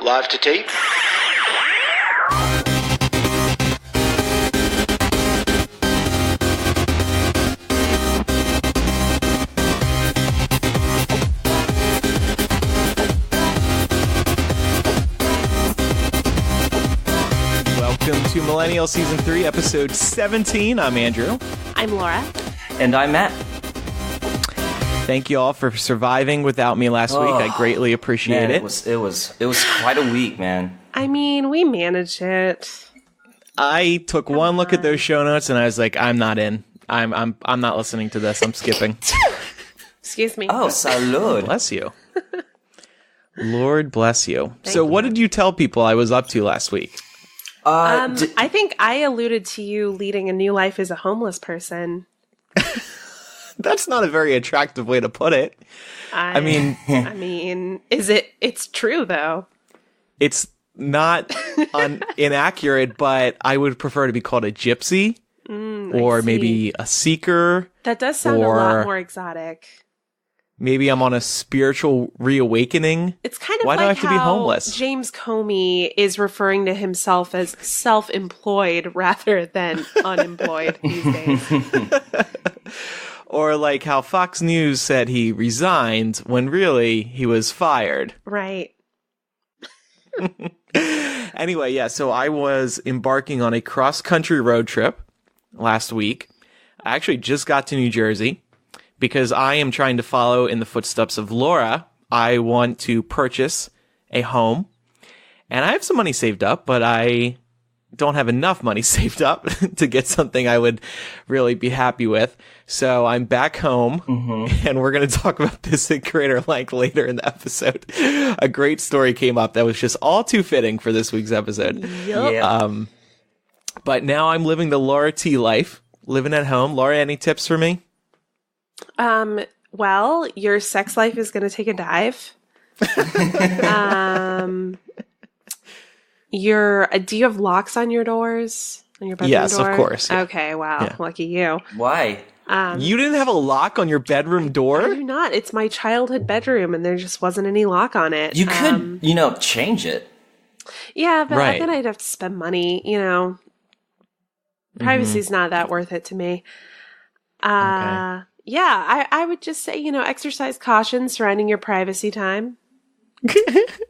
Live to tape. Welcome to Millennial Season 3, Episode 17. I'm Andrew. I'm Laura. And I'm Matt. Thank you all for surviving without me last week. I greatly appreciate it. It was quite a week, man. I mean, we managed it. I took one look at those show notes and I was like, I'm not in. I'm not listening to this. I'm skipping. Excuse me. Oh, salud. Bless you. Lord bless you. So what did you tell people I was up to last week? I think I alluded to you leading a new life as a homeless person. That's not a very attractive way to put it. I mean, it's true though. It's not inaccurate, but I would prefer to be called a gypsy or maybe a seeker. That does sound a lot more exotic. Maybe I'm on a spiritual reawakening. It's kind of Why do I have to be homeless? James Comey is referring to himself as self-employed rather than unemployed these days. Or like how Fox News said he resigned when really he was fired. Right. Anyway, yeah, so I was embarking on a cross-country road trip last week. I actually just got to New Jersey because I am trying to follow in the footsteps of Laura. I want to purchase a home, and I have some money saved up, but I don't have enough money saved up to get something I would really be happy with. So I'm back home, and we're going to talk about this at greater length later in the episode. A great story came up that was just all too fitting for this week's episode. Yep. Yeah. But now I'm living the Laura T life, living at home. Laura, any tips for me? Well, your sex life is going to take a dive. Do you have locks on your doors? On your bedroom Yes, door? of course. Yeah. Okay, wow. Yeah. Lucky you. Why? You didn't have a lock on your bedroom I door? do not. It's my childhood bedroom, and there just wasn't any lock on it. You could, change it. Yeah, but Right. then I'd have to spend money, Privacy's not that worth it to me. Okay. Yeah, I would just say, exercise caution surrounding your privacy time.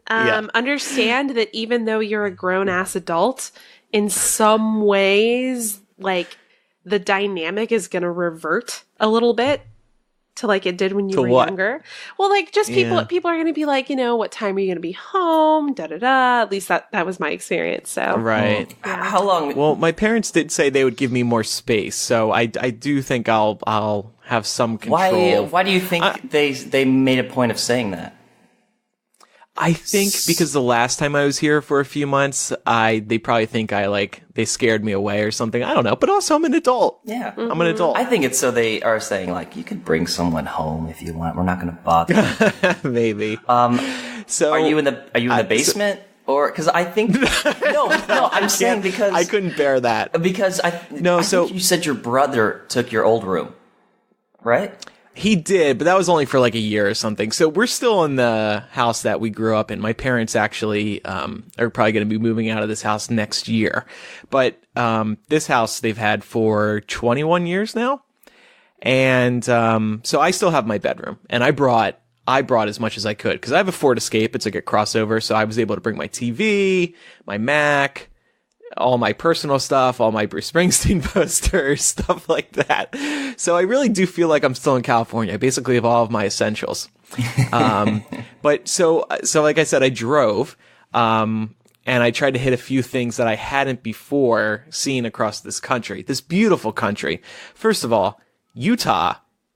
Understand that even though you're a grown-ass adult, in some ways, like, the dynamic is going to revert a little bit to like it did when you were younger. Well, like, just people are going to be like, what time are you going to be home? Da-da-da. At least that was my experience, so. Right. Yeah. How long? Well, my parents did say they would give me more space, so I do think I'll have some control. Why do you think they made a point of saying that? I think because the last time I was here for a few months, they probably think they scared me away or something. I don't know, but also I'm an adult. Yeah. I'm an adult. I think it's so they are saying, like, you could bring someone home if you want. We're not going to bother you. Maybe. So Are you in the basement? Or, because I think, no, I'm saying because. I couldn't bear that. Because I think you said your brother took your old room, right? He did, but that was only for like a year or something. So we're still in the house that we grew up in. My parents actually are probably going to be moving out of this house next year. But this house they've had for 21 years now. And so I still have my bedroom. And I brought as much as I could because I have a Ford Escape. It's like a crossover. So I was able to bring my TV, my Mac, all my personal stuff, all my Bruce Springsteen posters, stuff like that. So I really do feel like I'm still in California. I basically have all of my essentials. But so like I said, I drove, and I tried to hit a few things that I hadn't before seen across this country, this beautiful country. First of all, Utah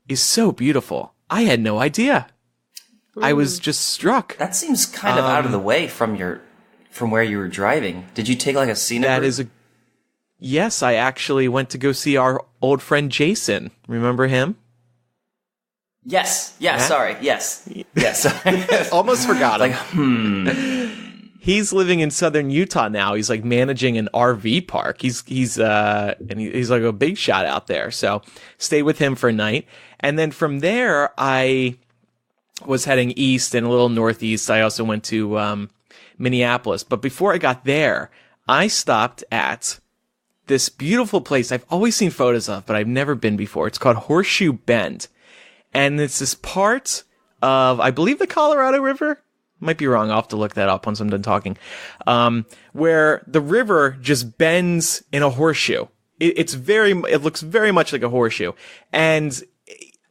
is so beautiful. I had no idea. I was just struck. That seems kind of out of the way from where you were driving. Did you take like a scenic route? Yes, I actually went to go see our old friend Jason. Remember him? Yes. Yeah, sorry. Yes. Almost forgot him. Like, He's living in southern Utah now. He's like managing an RV park. He's like a big shot out there. So stayed with him for a night. And then from there, I was heading east and a little northeast. I also went to Minneapolis. But before I got there, I stopped at this beautiful place I've always seen photos of, but I've never been before. It's called Horseshoe Bend. And it's this part of, I believe, the Colorado River. Might be wrong. I'll have to look that up once I'm done talking. Where the river just bends in a horseshoe. It looks very much like a horseshoe. And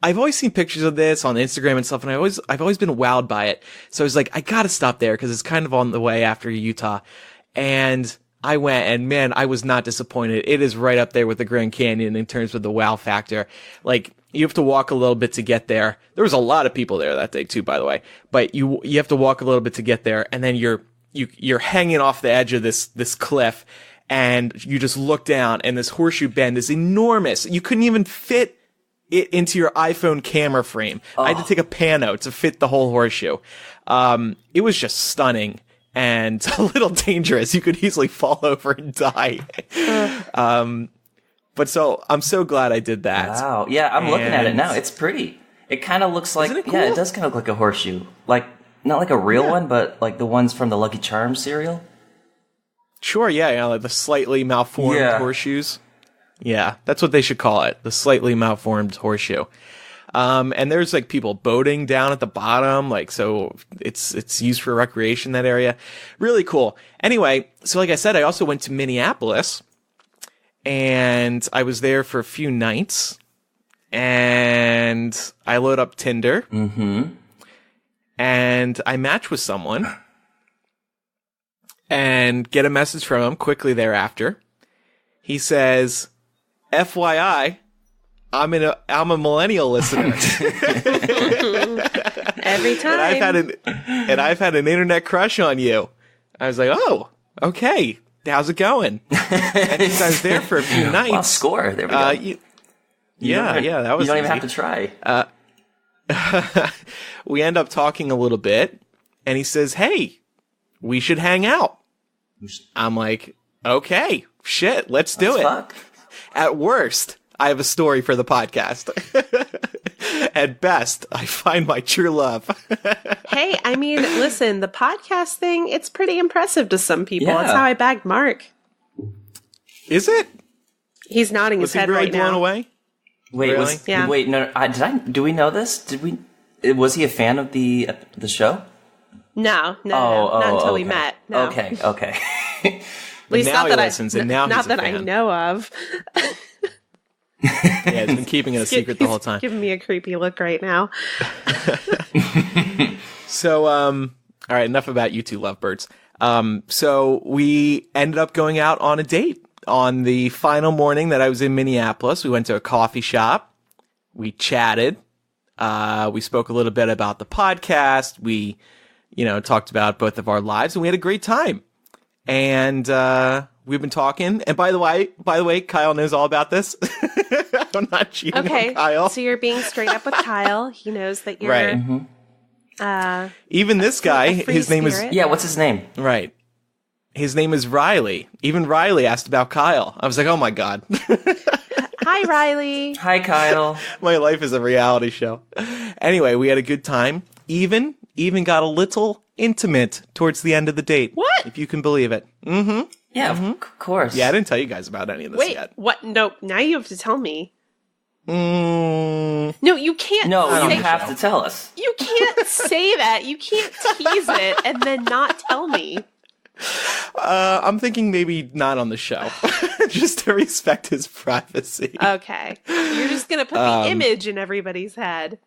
I've always seen pictures of this on Instagram and stuff, and I've always been wowed by it. So I was like, I gotta stop there because it's kind of on the way after Utah. And I went, and man, I was not disappointed. It is right up there with the Grand Canyon in terms of the wow factor. Like, you have to walk a little bit to get there. There was a lot of people there that day too, by the way. But you have to walk a little bit to get there, and then you're hanging off the edge of this cliff, and you just look down, and this Horseshoe Bend is enormous. You couldn't even fit it into your iPhone camera frame. I had to take a pano to fit the whole horseshoe. It was just stunning and a little dangerous. You could easily fall over and die. But so I'm so glad I did that. Wow. Yeah, I'm looking at it now. It's pretty. It kind of looks like, it cool? Yeah, it does kind of look like a horseshoe. Like, not like a real one, but like the ones from the Lucky Charms cereal. Sure, yeah, like the slightly malformed horseshoes. Yeah, that's what they should call it. The slightly malformed horseshoe. And there's like people boating down at the bottom. Like, so it's used for recreation, that area. Really cool. Anyway, so like I said, I also went to Minneapolis. And I was there for a few nights, and I load up Tinder, and I match with someone, and get a message from him quickly thereafter. He says, "FYI, I'm a millennial listener." Every time. And I've had an internet crush on you. I was like, oh, okay. How's it going? And since I was there for a few nights. Wow, score. There we go. That was You don't easy. even have to try. We end up talking a little bit, and he says, hey, we should hang out. I'm like, okay, shit, let's do it. Fuck. At worst, I have a story for the podcast. At best, I find my true love. Hey, I mean, listen, the podcast thing, it's pretty impressive to some people. Yeah. That's how I bagged Mark. Is it? He's nodding his head really right blown now. away? Wait, Really? no, do we know this? Was he a fan of the show? No, not until we met. No. Okay. At least now not he that listens, and now not he's a that I fan. know of. Yeah, he's been keeping it a secret the whole time. He's giving me a creepy look right now. So, all right, enough about you two lovebirds. So we ended up going out on a date on the final morning that I was in Minneapolis. We went to a coffee shop. We chatted. We spoke a little bit about the podcast. We, talked about both of our lives, and we had a great time. And we've been talking. And by the way, Kyle knows all about this. I'm not cheating on Kyle. So you're being straight up with Kyle. He knows that you're right. Even this guy, his name is what's his name? Right. His name is Riley. Even Riley asked about Kyle. I was like, oh my God. Hi, Riley. Hi, Kyle. My life is a reality show. Anyway, we had a good time. Even got a little intimate towards the end of the date. What? If you can believe it. Mm-hmm. Yeah, of course. Yeah, I didn't tell you guys about any of this Wait, yet. what? No, now you have to tell me. No, you can't. No, you have to tell us. You can't say that. You can't tease it and then not tell me. I'm thinking maybe not on the show, just to respect his privacy. Okay, you're just gonna put the image in everybody's head.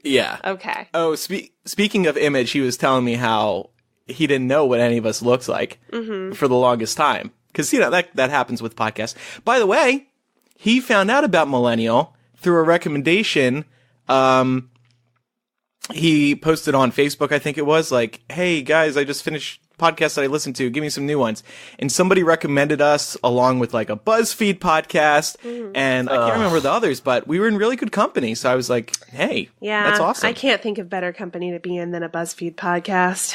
Yeah. Okay. Oh, speaking of image, he was telling me how he didn't know what any of us looked like for the longest time. Because, that happens with podcasts. By the way, he found out about Millennial through a recommendation. He posted on Facebook, I think it was, like, hey, guys, I just finished podcasts that I listened to. Give me some new ones. And somebody recommended us along with, like, a BuzzFeed podcast. And I can't remember the others, but we were in really good company. So I was like, hey, that's awesome. I can't think of better company to be in than a BuzzFeed podcast.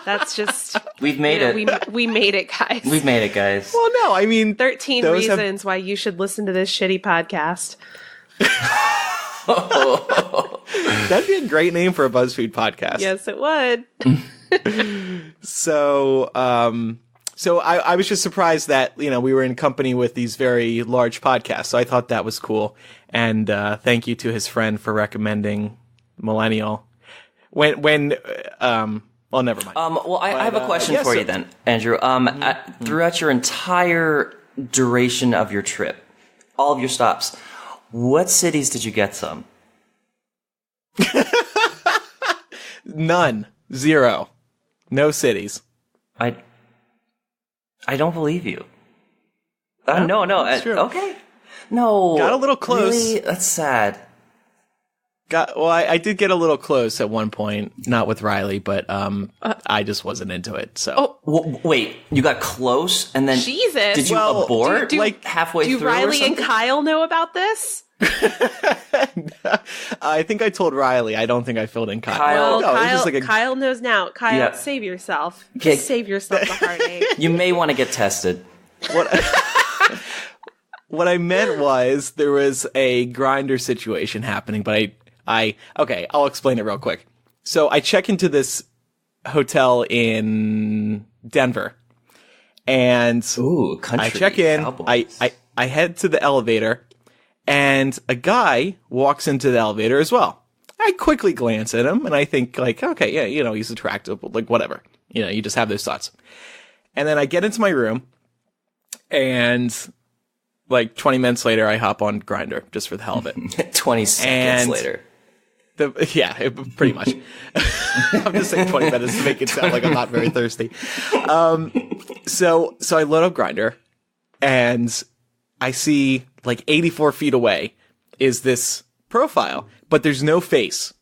That's just... We've made it. We made it, guys. We've made it, guys. Well, no, I mean... 13 reasons why you should listen to this shitty podcast. That'd be a great name for a BuzzFeed podcast. Yes, it would. So I was just surprised that, we were in company with these very large podcasts. So I thought that was cool. And thank you to his friend for recommending Millennial. Well, never mind. I have a question for you then, Andrew. Throughout your entire duration of your trip, all of your stops, what cities did you get some? None. Zero. No cities. I don't believe you. No. No. Okay. No. Got a little close. Really? That's sad. I did get a little close at one point, not with Riley, but I just wasn't into it. So, wait, you got close, and then Jesus, did you abort halfway through? Do Riley and Kyle know about this? I think I told Riley. I don't think I filled in Kyle. Kyle knows now. Kyle, save yourself. Just save yourself the heartache. You may want to get tested. What I meant was there was a grinder situation happening, but I'll explain it real quick. So I check into this hotel in Denver, and I check in. Cowboys. I head to the elevator, and a guy walks into the elevator as well. I quickly glance at him, and I think okay, yeah, he's attractive, whatever. You just have those thoughts. And then I get into my room, and 20 minutes later, I hop on Grindr just for the hell of it. 20 seconds later. Pretty much. I'm just saying 20 minutes to make it sound like I'm not very thirsty. So I load up Grindr, and I see 84 feet away is this profile, but there's no face,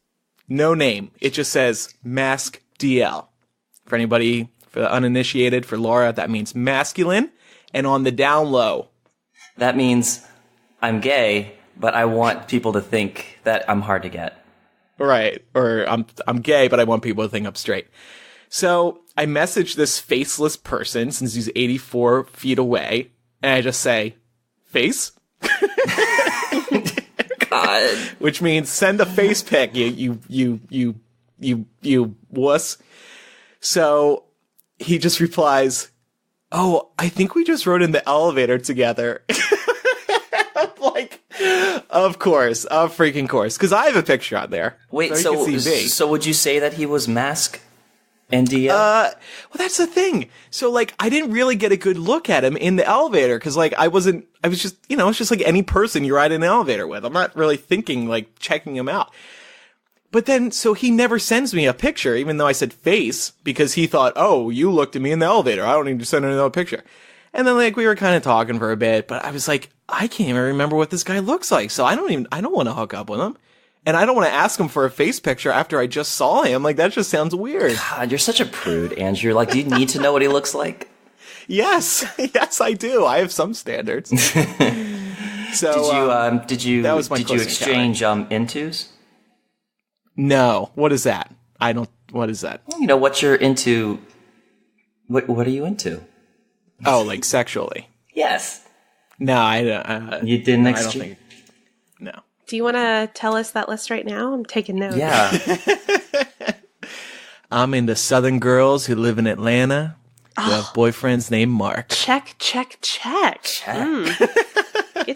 no name. It just says Mask DL. For anybody, for the uninitiated, for Laura, that means masculine, and on the down low. That means I'm gay, but I want people to think that I'm hard to get. Right. Or I'm gay, but I want people to think I'm straight. So I message this faceless person since he's 84 feet away, and I just say, face? God. Which means send a face pic, you wuss. So he just replies, oh, I think we just rode in the elevator together. I'm like, of course, of freaking course. Because I have a picture on there. Wait, so would you say that he was Mask and DL? Well, that's the thing. So, I didn't really get a good look at him in the elevator. Because, I was just, it's just like any person you ride in an elevator with. I'm not really thinking, checking him out. But then, so he never sends me a picture, even though I said face, because he thought, oh, you looked at me in the elevator. I don't need to send another picture. And then, we were kind of talking for a bit, but I was like, I can't even remember what this guy looks like. So I don't want to hook up with him. And I don't want to ask him for a face picture after I just saw him. That just sounds weird. God, you're such a prude, Andrew. Do you need to know what he looks like? Yes. Yes, I do. I have some standards. So, did you exchange, intos? No. What is that? What is that? What you're into. What are you into? Oh, sexually? Yes. No, I don't. You didn't exchange? No. Do you want to tell us that list right now? I'm taking notes. Yeah. I'm into Southern girls who live in Atlanta who have boyfriends named Mark. Check. Get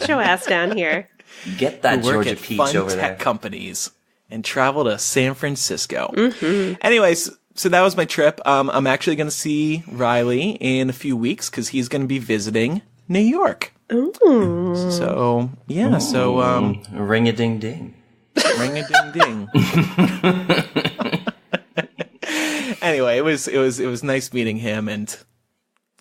your ass down here. Get that who work Georgia at peach fun over tech there. companies and travel to San Francisco. Mm-hmm. Anyways, so that was my trip. I'm actually going to see Riley in a few weeks because he's going to be visiting New York. Ooh. So yeah. Ooh. So ring a ding ding. Ring a ding ding. Anyway, it was nice meeting him, and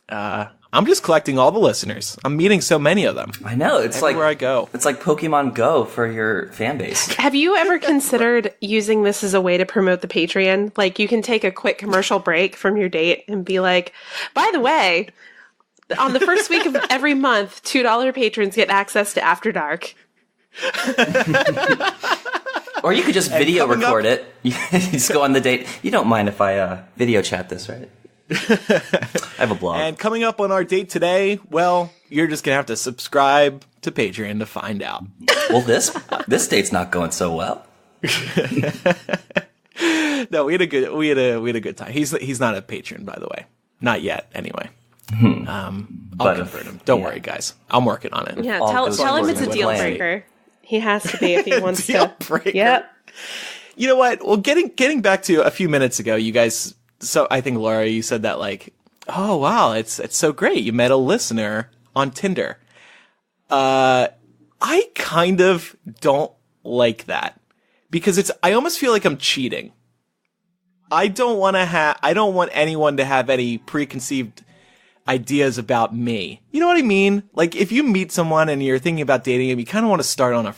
I'm just collecting all the listeners. I'm meeting so many of them. I know. It's everywhere I go. It's like Pokemon Go for your fan base. Have you ever considered using this as a way to promote the Patreon? You can take a quick commercial break from your date and be like, by the way, on the first week of every month, $2 patrons get access to After Dark. Or you could just video record it. You just go on the date. You don't mind if I video chat this, right? I have a blog. And coming up on our date today, well, you're just going to have to subscribe to Patreon to find out. Well, this date's not going so well. No, we had a good time. He's not a patron, by the way. Not yet, anyway. I'll convert him. Don't worry, guys. I'm working on it. Yeah, tell him it's a deal breaker. He has to be if he wants deal to. Breaker. Yep. You know what? Well, getting back to a few minutes ago, you guys. So I think Laura, you said that like, oh wow, it's so great. You met a listener on Tinder. I kind of don't like that because I almost feel like I'm cheating. I don't want anyone to have any preconceived ideas about me. You know what I mean? Like if you meet someone and you're thinking about dating them, you kind of want to start on a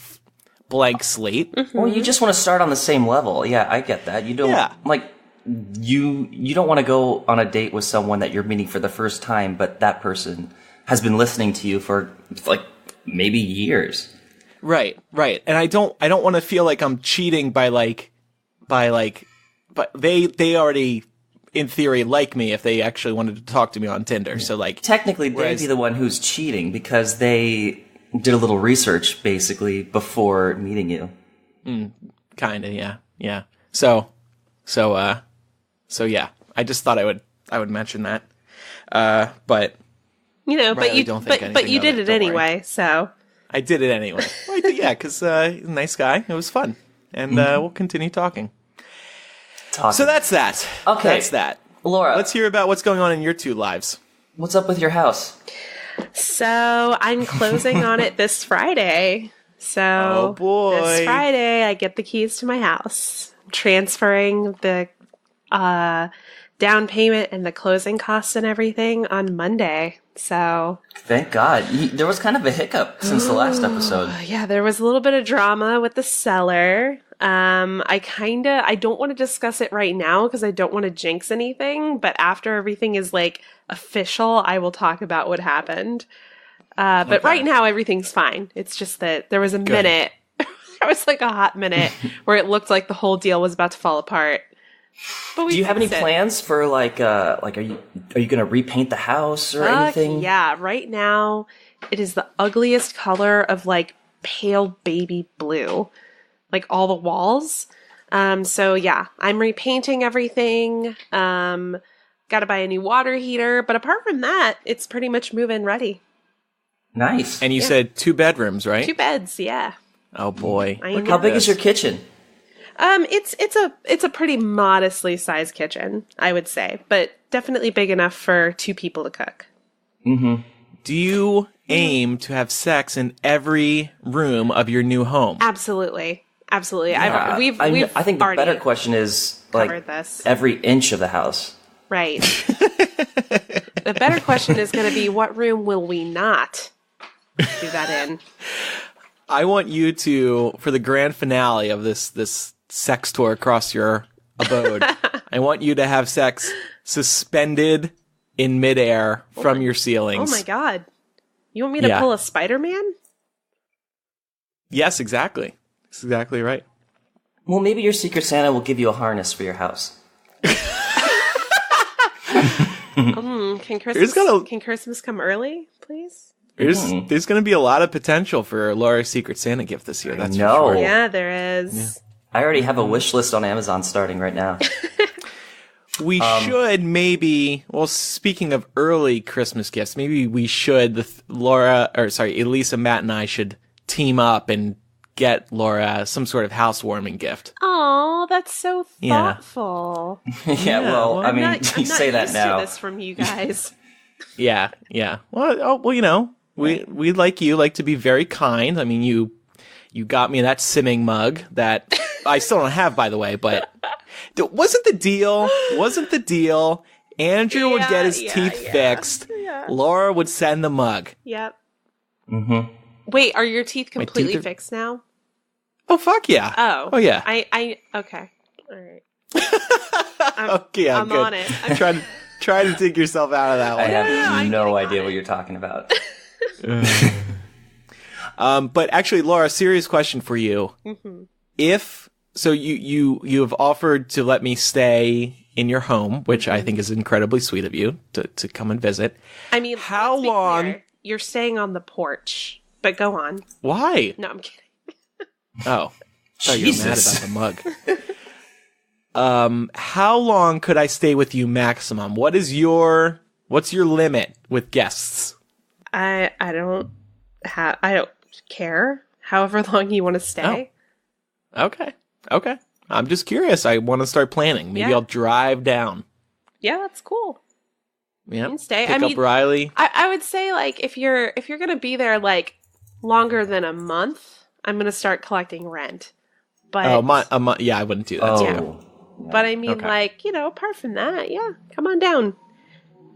blank slate. Well, you just want to start on the same level. Yeah, I get that. You don't like you don't want to go on a date with someone that you're meeting for the first time, but that person has been listening to you for like maybe years. Right. And I don't want to feel like I'm cheating but they already in theory like me if they actually wanted to talk to me on Tinder. So like technically they'd be the one who's cheating because they did a little research basically before meeting you. Kinda, yeah. So yeah. I just thought I would mention that. But but you did it anyway, so I did it anyway. Well, yeah, because he's a nice guy. It was fun, and we'll continue talking. So that's that. Okay, that's that. Laura, let's hear about what's going on in your two lives. What's up with your house? So I'm closing on it this Friday. So oh boy, this Friday I get the keys to my house. I'm transferring the down payment and the closing costs and everything on Monday. So thank God. There was kind of a hiccup since the last episode. Yeah, there was a little bit of drama with the seller. I don't want to discuss it right now because I don't want to jinx anything, but after everything is like official, I will talk about what happened. But right now everything's fine. It's just that there was a minute, there was like a hot minute where it looked like the whole deal was about to fall apart. But do you have any plans for like are you going to repaint the house or anything? Yeah, right now it is the ugliest color of like pale baby blue, like all the walls. So yeah, I'm repainting everything. Got to buy a new water heater, but apart from that, it's pretty much move-in ready. Nice. And you said 2 bedrooms, right? 2 beds, yeah. Oh boy. How big is your kitchen? It's a pretty modestly sized kitchen, I would say, but definitely big enough for 2 people to cook. Mm-hmm. Do you aim to have sex in every room of your new home? Absolutely. Yeah. I think the better question is like every inch of the house. Right. The better question is going to be, what room will we not do that in? I want you to, for the grand finale of this sex tour across your abode, I want you to have sex suspended in midair from your ceilings. Oh my God. You want me to pull a Spider-Man? Yes, exactly. That's exactly right. Well, maybe your Secret Santa will give you a harness for your house. Can Christmas come early, please? There's going to be a lot of potential for Laura's Secret Santa gift this year. That's for sure. Yeah, there is. Yeah. I already have a wish list on Amazon starting right now. We should maybe, well, speaking of early Christmas gifts, maybe we should, Elisa, Matt, and I should team up and get Laura some sort of housewarming gift. Oh, that's so thoughtful. Well, I mean, you say that now. I'm not used to this from you guys. Yeah. Well, you know, we like to be very kind. I mean, you got me that simming mug that I still don't have, by the way, but wasn't the deal. Andrew would get his teeth fixed. Yeah. Laura would send the mug. Yep. Mm-hmm. Wait, are your teeth completely fixed now? Oh, fuck yeah. Oh yeah. I okay. All right. I'm on it. Try to dig yourself out of that one. I have no idea what you're talking about. But actually, Laura, serious question for you. Mm-hmm. If so, you have offered to let me stay in your home, which I think is incredibly sweet of you to come and visit. I mean, how long? Clear. You're staying on the porch, but go on. Why? No, I'm kidding. Oh, I thought you were mad about the mug. how long could I stay with you maximum? What's your limit with guests? I don't care. However long you want to stay. Oh. Okay. I'm just curious. I want to start planning. Maybe I'll drive down. Yeah, that's cool. Yeah. You can stay. Pick up Riley. I would say like if you're gonna be there like longer than a month, I'm gonna start collecting rent. But a month. Yeah, I wouldn't do that. Yeah. But I mean, like, apart from that, come on down.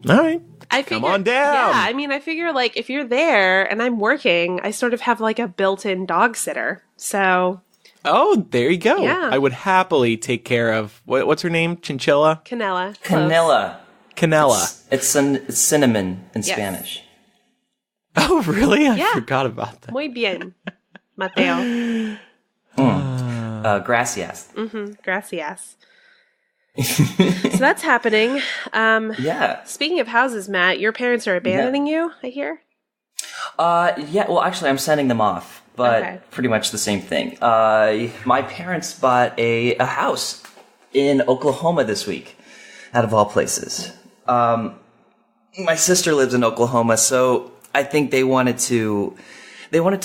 All right. Come on down. Yeah, I mean, I figure like if you're there and I'm working, I sort of have like a built-in dog sitter. So. Oh, there you go. Yeah. I would happily take care of what's her name? Chinchilla? Canella. Canella. It's cinnamon in Spanish. Oh, really? I forgot about that. Muy bien, Mateo. Gracias. Gracias. So that's happening. Yeah. Speaking of houses, Matt, your parents are abandoning you, I hear? Yeah, well, actually, I'm sending them off. But pretty much the same thing. My parents bought a house in Oklahoma this week, out of all places. My sister lives in Oklahoma, so I think they wanted to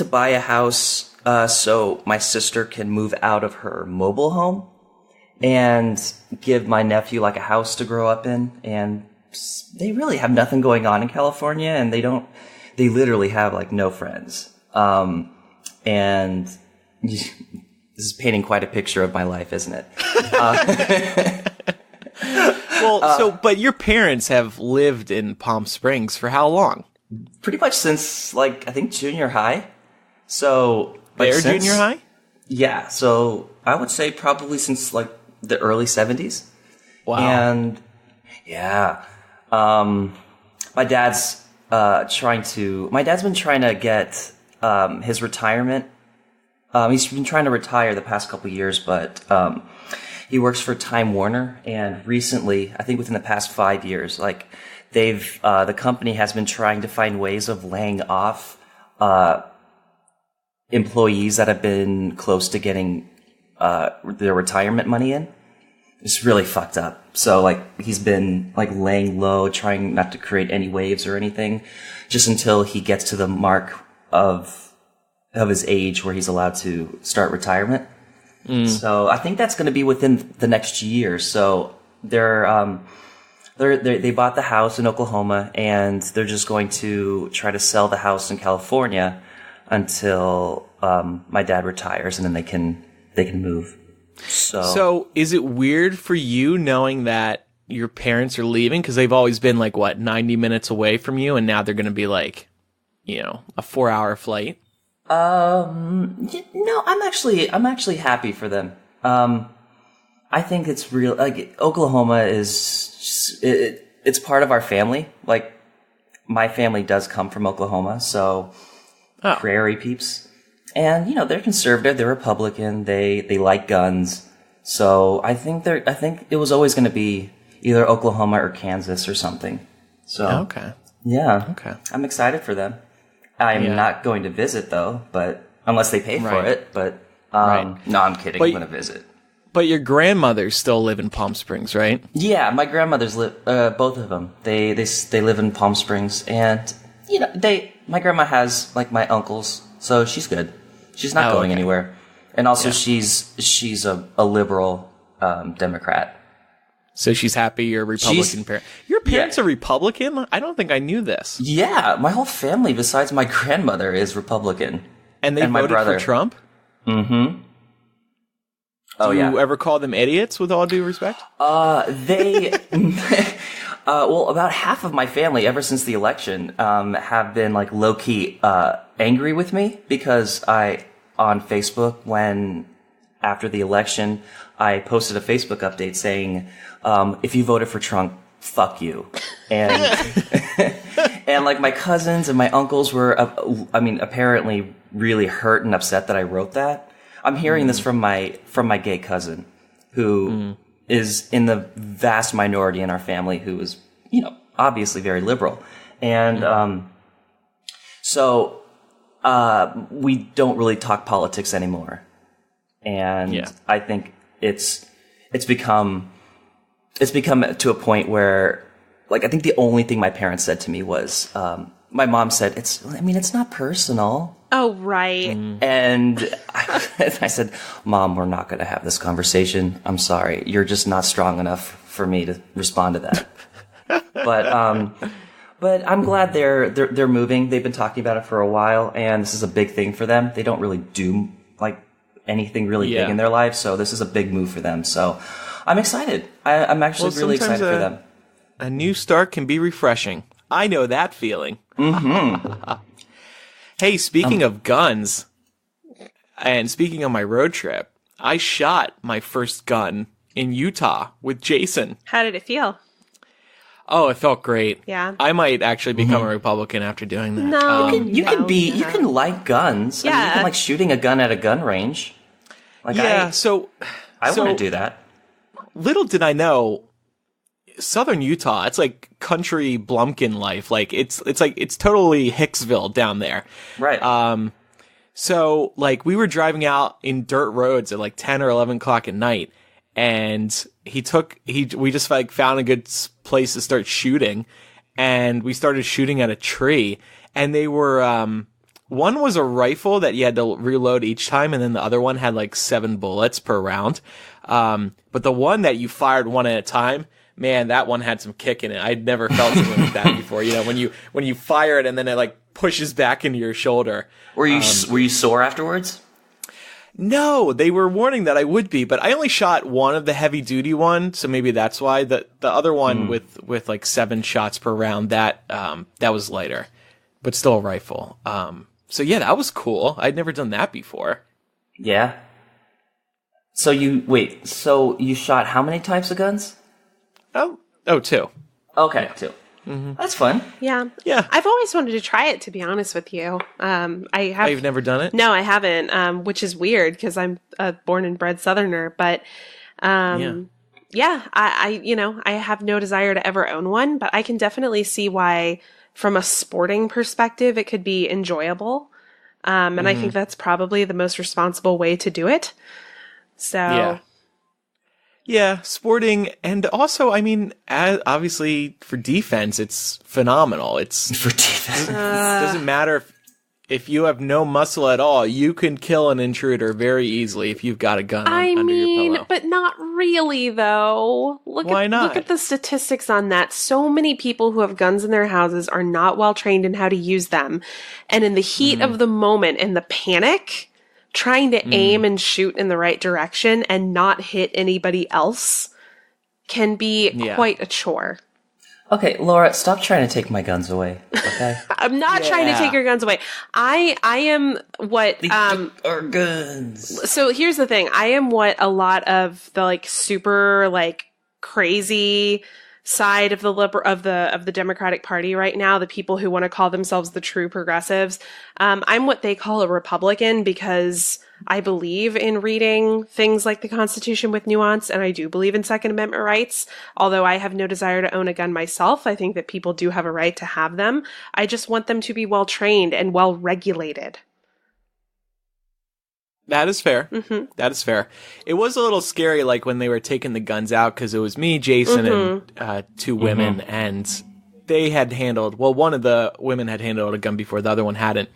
buy a house so my sister can move out of her mobile home and give my nephew like a house to grow up in. And they really have nothing going on in California, and they literally have like no friends. And this is painting quite a picture of my life, isn't it? But your parents have lived in Palm Springs for how long? Pretty much since, like, I think junior high. So, junior high? Yeah. So I would say probably since like the early 70s. Wow. And yeah, my dad's been trying to get his retirement. He's been trying to retire the past couple years, but he works for Time Warner, and recently, I think within the past 5 years, like the company has been trying to find ways of laying off employees that have been close to getting their retirement money in. It's really fucked up. So like he's been like laying low, trying not to create any waves or anything, just until he gets to the mark of his age where he's allowed to start retirement. So I think that's going to be within the next year. So they bought the house in Oklahoma, and they're just going to try to sell the house in California until my dad retires, and then they can move. So is it weird for you knowing that your parents are leaving, because they've always been like 90 minutes away from you, and now they're going to be like, a 4-hour flight? No, I'm actually happy for them. I think it's real. Like Oklahoma is, it's part of our family. Like my family does come from Oklahoma, so prairie peeps, and they're conservative, they're Republican, they like guns. So I think it was always going to be either Oklahoma or Kansas or something. So okay, I'm excited for them. I'm not going to visit though, but unless they pay for it. But no, I'm kidding. I'm going to visit. But your grandmothers still live in Palm Springs, right? Yeah, my grandmothers live. Both of them. They live in Palm Springs, and my grandma has like my uncles, so she's good. She's not going anywhere, and also she's a liberal Democrat. So she's happy you're a Republican parent. Your parents are Republican? I don't think I knew this. Yeah, my whole family, besides my grandmother, is Republican. And they voted for Trump? Mm-hmm. Do you ever call them idiots, with all due respect? They... well, about half of my family, ever since the election, have been like low-key angry with me, because on Facebook, after the election, I posted a Facebook update saying, if you voted for Trump, fuck you. And and like my cousins and my uncles were, apparently really hurt and upset that I wrote that. I'm hearing this from my gay cousin, who is in the vast minority in our family, who is, obviously very liberal. And so we don't really talk politics anymore. And I think it's it's become to a point where, like, I think the only thing my parents said to me was, my mom said, it's not personal. Oh, right. And I said, Mom, we're not going to have this conversation. I'm sorry. You're just not strong enough for me to respond to that. But I'm glad they're moving. They've been talking about it for a while, and this is a big thing for them. They don't really do like anything really big in their lives, so this is a big move for them. So I'm excited. I'm actually really excited for them. A new start can be refreshing. I know that feeling. Mm-hmm. Hey, speaking of guns, and speaking of my road trip, I shot my first gun in Utah with Jason. How did it feel? Oh, it felt great. Yeah. I might actually become a Republican after doing that. No. You can like guns. Yeah. I mean, you can like shooting a gun at a gun range. Like I want to do that. Little did I know, Southern Utah, it's like country Blumpkin life. Like it's totally Hicksville down there. Right. So like we were driving out in dirt roads at like 10 or 11 o'clock at night, and we just like found a good place to start shooting, and we started shooting at a tree, and they were, one was a rifle that you had to reload each time, and then the other one had like 7 bullets per round. But the one that you fired one at a time, man, that one had some kick in it. I'd never felt something like that before. You know, when you fire it and then it like pushes back into your shoulder. Were you sore afterwards? No, they were warning that I would be, but I only shot one of the heavy duty one, so maybe that's why. The other one with like 7 shots per round, that was lighter, but still a rifle. So yeah, that was cool. I'd never done that before. Yeah. So you shot how many types of guns? Oh, 2. Okay, yeah. 2. Mm-hmm. That's fun. Yeah. I've always wanted to try it, to be honest with you. You've never done it? No, I haven't, which is weird because I'm a born and bred Southerner. But I have no desire to ever own one, but I can definitely see why, from a sporting perspective, it could be enjoyable. And I think that's probably the most responsible way to do it. So... Yeah, sporting, and also, I mean, obviously for defense, it's phenomenal. It's for defense. It doesn't matter if you have no muscle at all. You can kill an intruder very easily if you've got a gun under your pillow. But not really, though. Why not? Look at the statistics on that. So many people who have guns in their houses are not well trained in how to use them, and in the heat of the moment and the panic, trying to aim and shoot in the right direction and not hit anybody else can be quite a chore. Okay, Laura, stop trying to take my guns away, okay? I'm not trying to take your guns away. I am what... They took our guns. So here's the thing. I am what a lot of the like super like crazy side of the Democratic Party right now, the people who want to call themselves the true progressives, I'm what they call a Republican because I believe in reading things like the Constitution with nuance, and I do believe in Second Amendment rights. Although I have no desire to own a gun myself, I think that people do have a right to have them. I just want them to be well trained and well regulated. That is fair. Mm-hmm. That is fair. It was a little scary, like when they were taking the guns out, because it was me, Jason, and 2 women, and they had handled. Well, one of the women had handled a gun before, the other one hadn't.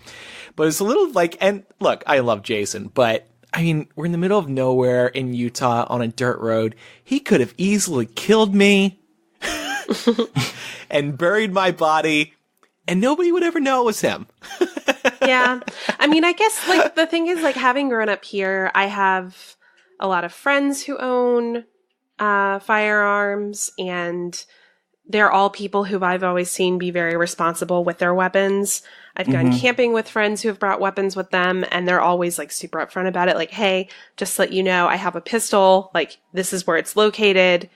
But it's a little like, and look, I love Jason, but I mean, we're in the middle of nowhere in Utah on a dirt road. He could have easily killed me and buried my body, and nobody would ever know it was him. Yeah. I mean, I guess like the thing is like having grown up here, I have a lot of friends who own firearms, and they're all people who I've always seen be very responsible with their weapons. I've gone camping with friends who have brought weapons with them, and they're always like super upfront about it. Like, hey, just to let you know, I have a pistol. Like, this is where it's located.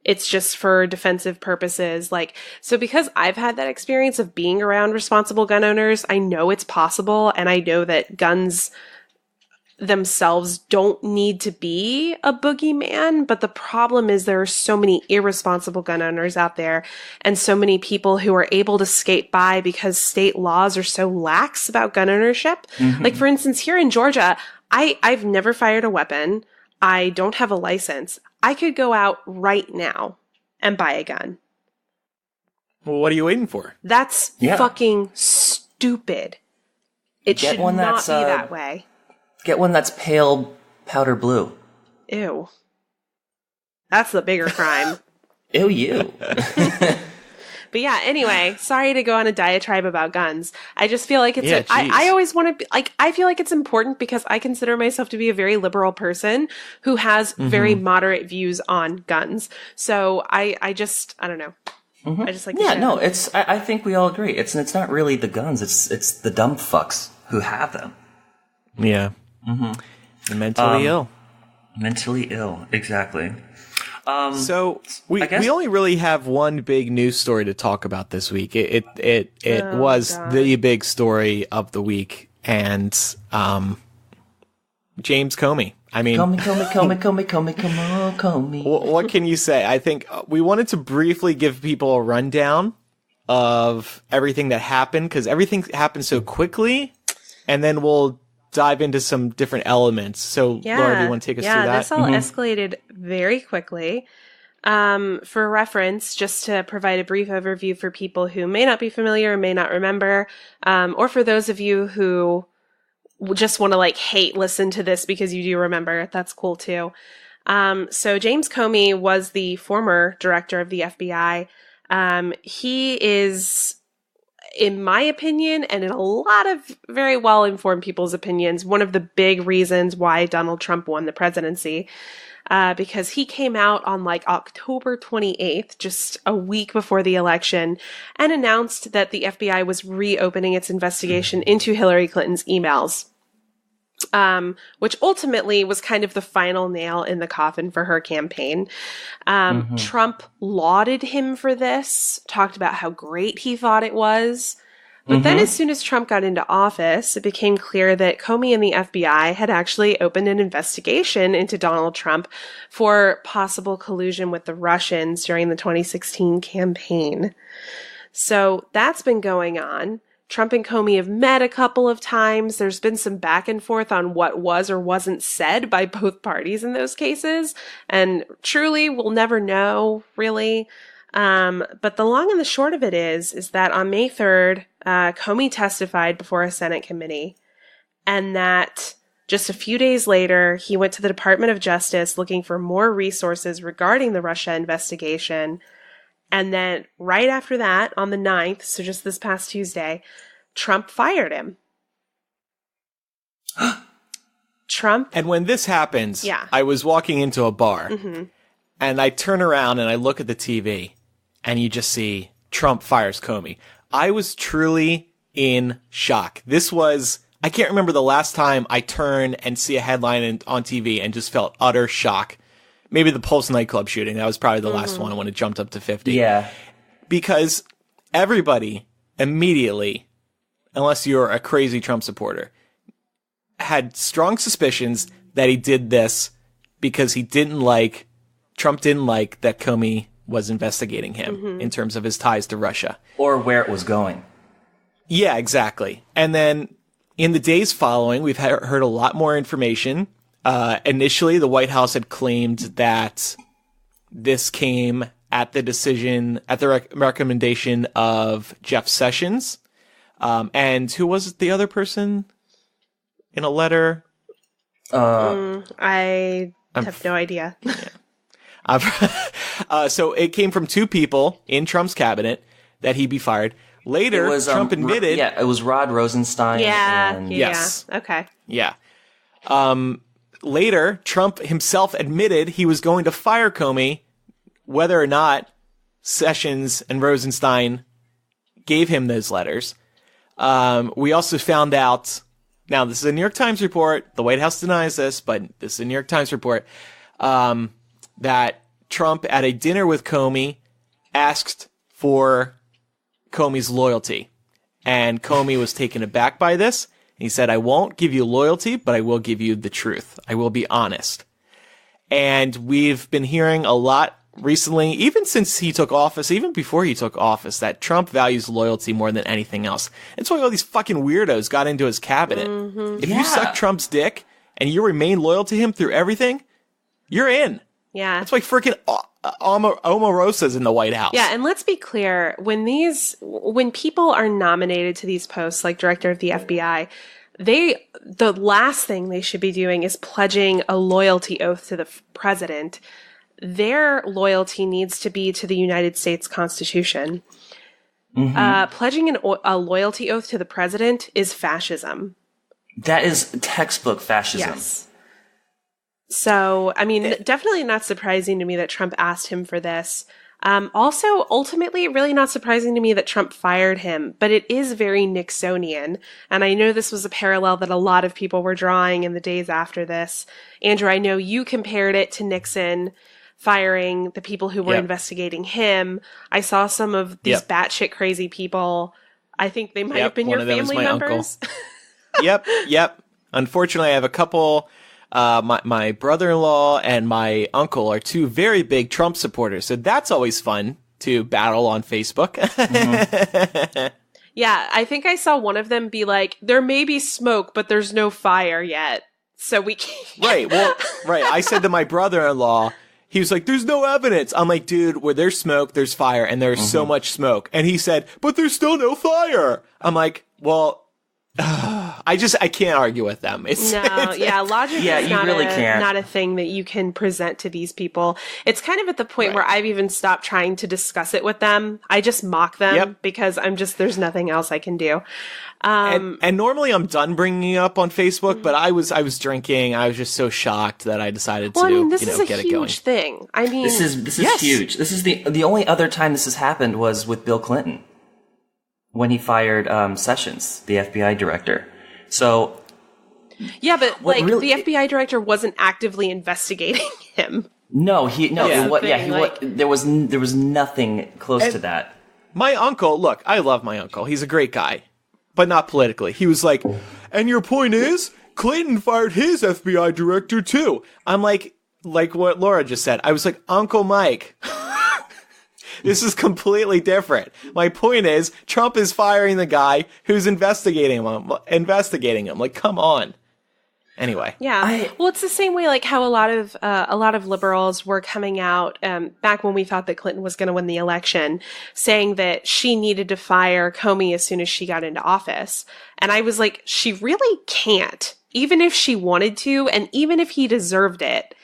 It's just for defensive purposes. Like, so because I've had that experience of being around responsible gun owners, I know it's possible. And I know that guns themselves don't need to be a boogeyman. But the problem is there are so many irresponsible gun owners out there, and so many people who are able to skate by because state laws are so lax about gun ownership. Like, for instance, here in Georgia, I've never fired a weapon. I don't have a license. I could go out right now and buy a gun. Well, what are you waiting for? That's fucking stupid. It should not be that way. Get one that's pale powder blue. Ew. That's the bigger crime. Ew, you. But yeah, anyway, sorry to go on a diatribe about guns. I just feel like it's I always want to be like, I feel like it's important because I consider myself to be a very liberal person who has very moderate views on guns. So I don't know. I just like I think we all agree. It's not really the guns, it's the dumb fucks who have them. Yeah. Mm-hmm. Mentally ill. Mentally ill, exactly. So we only really have one big news story to talk about this week. It was the big story of the week, and James Comey. I mean, Comey. What can you say? I think we wanted to briefly give people a rundown of everything that happened, because everything happened so quickly, and then we'll dive into some different elements. So, Laura, do you want to take us through that? Yeah, this all escalated very quickly. For reference, just to provide a brief overview for people who may not be familiar or may not remember, or for those of you who just want to listen to this because you do remember, that's cool too. So James Comey was the former director of the FBI. He is, in my opinion, and in a lot of very well-informed people's opinions, one of the big reasons why Donald Trump won the presidency. Because he came out on October 28th, just a week before the election, and announced that the FBI was reopening its investigation into Hillary Clinton's emails, which ultimately was kind of the final nail in the coffin for her campaign. Trump lauded him for this, talked about how great he thought it was. But then as soon as Trump got into office, it became clear that Comey and the FBI had actually opened an investigation into Donald Trump for possible collusion with the Russians during the 2016 campaign. So that's been going on. Trump and Comey have met a couple of times. There's been some back and forth on what was or wasn't said by both parties in those cases. And truly, we'll never know, really. But the long and the short of it is that on May 3rd, Comey testified before a Senate committee, and that just a few days later, he went to the Department of Justice looking for more resources regarding the Russia investigation. And then right after that, on the 9th, so just this past Tuesday, Trump fired him. And when this happens, I was walking into a bar, and I turn around and I look at the TV, and you just see Trump fires Comey. I was truly in shock. This was, I can't remember the last time I turn and see a headline on TV and just felt utter shock. Maybe the Pulse nightclub shooting. That was probably the last one when it jumped up to 50. Yeah. Because everybody immediately, unless you're a crazy Trump supporter, had strong suspicions that he did this because Trump didn't like that Comey was investigating him in terms of his ties to Russia. Or where it was going. Yeah, exactly. And then in the days following, we've heard a lot more information. Initially, the White House had claimed that this came at the recommendation of Jeff Sessions. And who was the other person in a letter? I have no idea. So it came from two people in Trump's cabinet that he be fired. Later, Trump admitted... it was Rod Rosenstein. Yes. Okay. Yeah. Later, Trump himself admitted he was going to fire Comey, whether or not Sessions and Rosenstein gave him those letters. We also found out... Now, this is a New York Times report. The White House denies this, but this is a New York Times report. That Trump, at a dinner with Comey, asked for Comey's loyalty. And Comey was taken aback by this. He said, I won't give you loyalty, but I will give you the truth. I will be honest. And we've been hearing a lot recently, even since he took office, even before he took office, that Trump values loyalty more than anything else. That's why all these fucking weirdos got into his cabinet. If you suck Trump's dick and you remain loyal to him through everything, you're in. Yeah. That's why freaking Omarosa's in the White House. Yeah, and let's be clear, when people are nominated to these posts, like director of the FBI, the last thing they should be doing is pledging a loyalty oath to the president. Their loyalty needs to be to the United States Constitution. Pledging a loyalty oath to the president is fascism. That is textbook fascism. Yes. So, I mean, definitely not surprising to me that Trump asked him for this. Also, ultimately, really not surprising to me that Trump fired him, but it is very Nixonian. And I know this was a parallel that a lot of people were drawing in the days after this. Andrew, I know you compared it to Nixon firing the people who were investigating him. I saw some of these batshit crazy people. I think they might have been your family members. Yep. Unfortunately, I have a couple. My brother-in-law and my uncle are two very big Trump supporters, so that's always fun to battle on Facebook. Yeah, I think I saw one of them be like, there may be smoke, but there's no fire yet, so we can't. Right. I said to my brother-in-law, he was like, there's no evidence. I'm like, dude, where there's smoke, there's fire, and there's so much smoke. And he said, but there's still no fire. I'm like, well... I can't argue with them. Logic is not a thing that you can present to these people. It's kind of at the point where I've even stopped trying to discuss it with them. I just mock them because there's nothing else I can do. And normally I'm done bringing it up on Facebook, but I was drinking. I was just so shocked that I decided to, this is get a it going. huge thing. I mean, this is huge. This is the only other time this has happened was with Bill Clinton, when he fired Sessions, the FBI director. So, yeah, but the FBI director wasn't actively investigating him. There was nothing close to that. My uncle, look, I love my uncle. He's a great guy, but not politically. He was like, and your point is, Clinton fired his FBI director too. I'm like what Laura just said. I was like, Uncle Mike. This is completely different. My point is, Trump is firing the guy who's investigating him. Like, come on. Anyway. Yeah. Well, it's the same way like how a lot of liberals were coming out back when we thought that Clinton was going to win the election, saying that she needed to fire Comey as soon as she got into office. And I was like, she really can't, even if she wanted to, and even if he deserved it.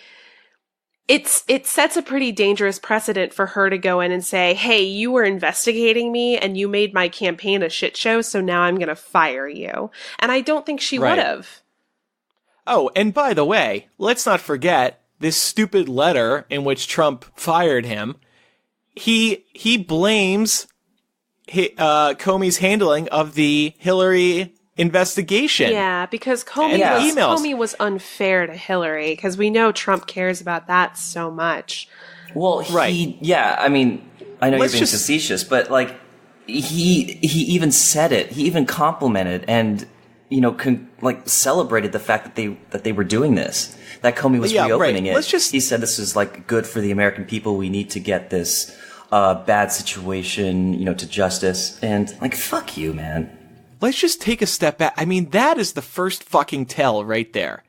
It sets a pretty dangerous precedent for her to go in and say, hey, you were investigating me and you made my campaign a shit show, so now I'm going to fire you. And I don't think she would have. Oh, and by the way, let's not forget this stupid letter in which Trump fired him. He blames Comey's handling of the Hillary investigation. Yeah, because Comey was unfair to Hillary, because we know Trump cares about that so much. Well, I mean, I know you're being facetious, but like he even said it. He even complimented and celebrated the fact that they were doing this. That Comey was reopening it. He said this is like good for the American people. We need to get this bad situation, to justice. And like, fuck you, man. Let's just take a step back. I mean, that is the first fucking tell right there.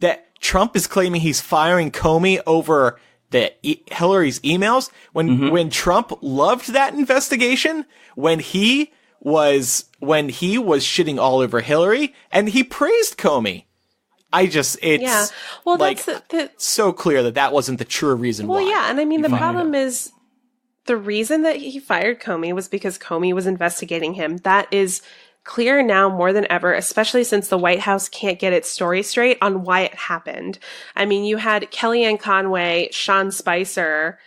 That Trump is claiming he's firing Comey over Hillary's emails when Trump loved that investigation, when he was shitting all over Hillary, and he praised Comey. It's so clear that wasn't the true reason why. Well, yeah, and I mean, the problem is the reason that he fired Comey was because Comey was investigating him. That is clear now more than ever, especially since the White House can't get its story straight on why it happened. I mean, you had Kellyanne Conway, Sean Spicer,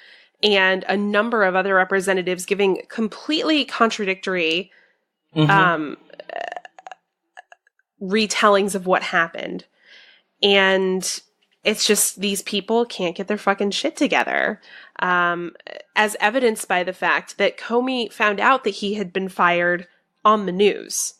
and a number of other representatives giving completely contradictory retellings of what happened. And it's just these people can't get their fucking shit together. As evidenced by the fact that Comey found out that he had been fired on the news.